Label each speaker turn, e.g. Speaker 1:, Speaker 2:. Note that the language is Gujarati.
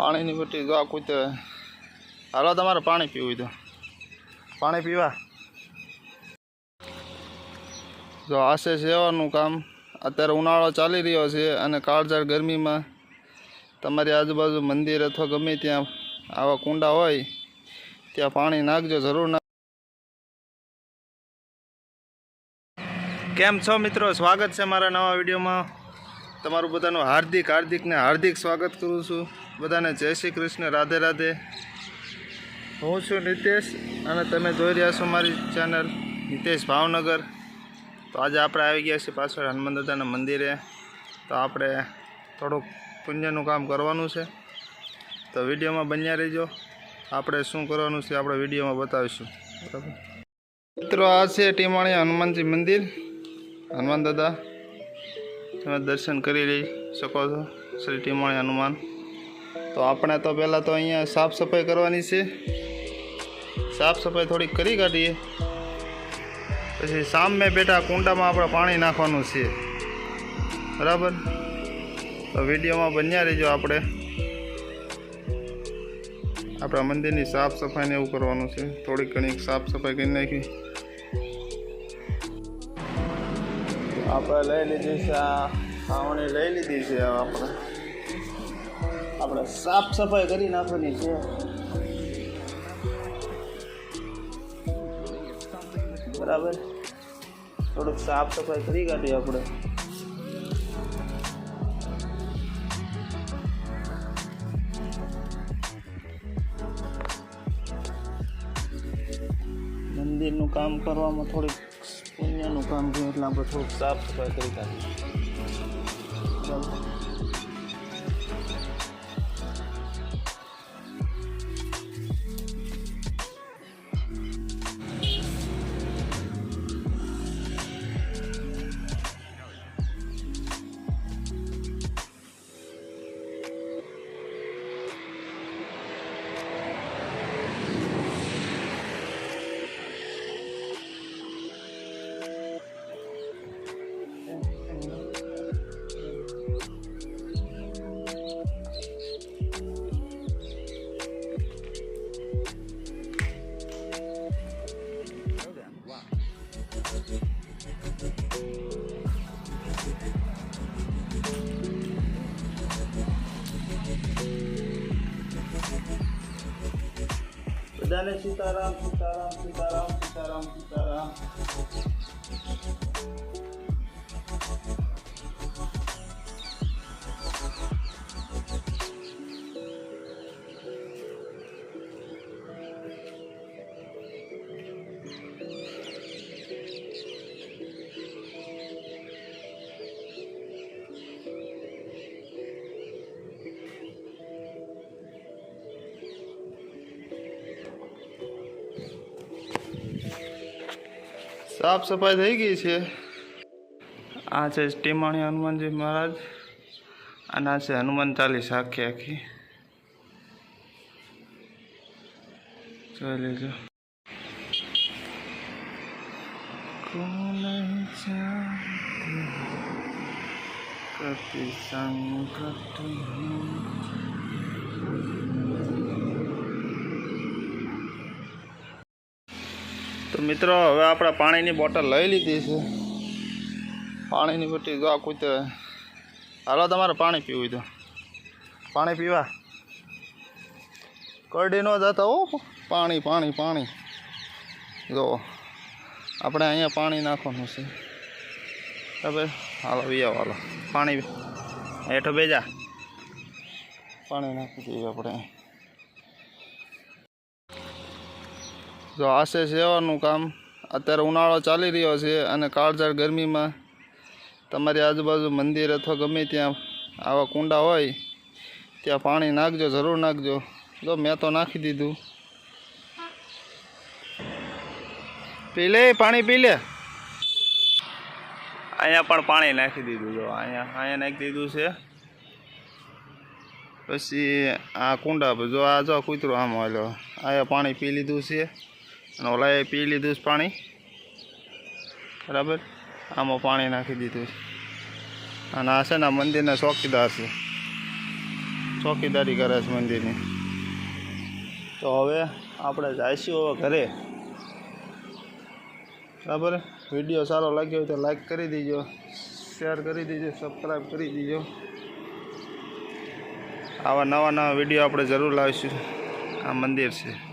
Speaker 1: પાણીની બટી જો આ કૂતરે હાલો તમારે પાણી પીવું તો પાણી પીવા જો આશે સેવાનું કામ અત્યારે ઉનાળો ચાલી રહ્યો છે અને કાળઝાળ ગરમીમાં તમારી આજુબાજુ મંદિર અથવા ગમે ત્યાં આવા કુંડા હોય ત્યાં પાણી નાખજો જરૂર નાખ. કેમ છો મિત્રો, સ્વાગત છે મારા નવા વિડીયોમાં. તમારું બધાનું હાર્દિક સ્વાગત કરું છું. બધાને જય શ્રી કૃષ્ણ, રાધે રાધે. હું છું નિતેશ અને તમે જોઈ રહ્યા છો મારી ચેનલ નિતેશ ભાવનગર. તો આજે આપણે આવી ગયા છીએ પાછળ હનુમાન દાદાના મંદિરે. તો આપણે થોડુંક પુણ્યનું કામ કરવાનું છે, તો વિડીયોમાં બન્યા રહીજો. આપણે શું કરવાનું છે આપણે વિડીયોમાં બતાવીશું. બરાબર મિત્રો, આ છે ટીમાણીયા હનુમાનજી મંદિર. હનુમાન દાદા તમે દર્શન કરી લઈ શકો છો, શ્રી ટીમાણીયા હનુમાન. તો આપણે તો પહેલાં તો અહીંયા સાફ સફાઈ કરવાની છે. સાફ સફાઈ થોડીક કરી કાઢીએ, પછી સામે બેઠા કુંડામાં આપણે પાણી નાખવાનું છે. બરાબર, તો વિડીયોમાં બન્યા રહીજો. આપણા મંદિરની સાફ સફાઈને એવું કરવાનું છે. થોડીક ઘણી સાફ સફાઈ કરી નાખી. આપણે લઈ લીધી છે આ છાવણી, લઈ લીધી છે. આપણે સાફ સફાઈ કરી નાખવાની છે. બરાબર, થોડુંક સાફ સફાઈ કરી કાઢીએ આપણે. મંદિરનું કામ કરવામાં થોડીક પુણ્યનું કામ છે, એટલે આપણે થોડુંક સાફ સફાઈ કરી કાઢીએ. બરાબર, બધાને સીતારામ સીતારામ સીતારામ સીતારામ સીતારામ. સાફ સફાઈ થઈ ગઈ છે. આ છે ટીમાણીયા હનુમાનજી મહારાજ અને આ છે હનુમાન ચાલીસ આખી જોઈ લેજો. તો મિત્રો, હવે આપણે પાણીની બોટલ લઈ લીધી છે. પાણીની બોટલ જો આ કૂતરે હાલો તમારે પાણી પીવું તો પાણી પીવા કરડી ન જતા હો. પાણી પાણી પાણી જો આપણે અહીંયા પાણી નાખવાનું છે. બરાબર, હાલો વિયાવો, હાલો પાણી હેઠો બેજા પાણી નાખી દઈએ આપણે. જો આશે સેવાનું કામ અત્યારે ઉનાળો ચાલી રહ્યો છે અને કાળઝાળ ગરમીમાં તમારી આજુબાજુ મંદિર અથવા ગમે ત્યાં આવા કુંડા હોય ત્યાં પાણી નાખજો, જરૂર નાખજો. જો મેં તો નાખી દીધું. પી લે પાણી, પી લે. અહીંયા પણ પાણી નાખી દીધું. જો અહીંયા નાખી દીધું છે. પછી આ કુંડા જો આ જો કૂતરો આમ હાલ્યો, અહીંયા પાણી પી લીધું છે અને ઓલાએ પી લીધું છે પાણી. બરાબર, આમાં પાણી નાખી દીધું છે. અને આ છે ને મંદિરના ચોકીદાર છે. ચોકીદારી કરે છે મંદિરની. તો હવે આપણે જઈશું હવે ઘરે. બરાબર, વિડીયો સારો લાગ્યો હોય તો લાઈક કરી દીજો, શેર કરી દીજો, સબસ્ક્રાઈબ કરી દીજો. આવા નવા વિડીયો આપણે જરૂર લાવીશું. આ મંદિર છે.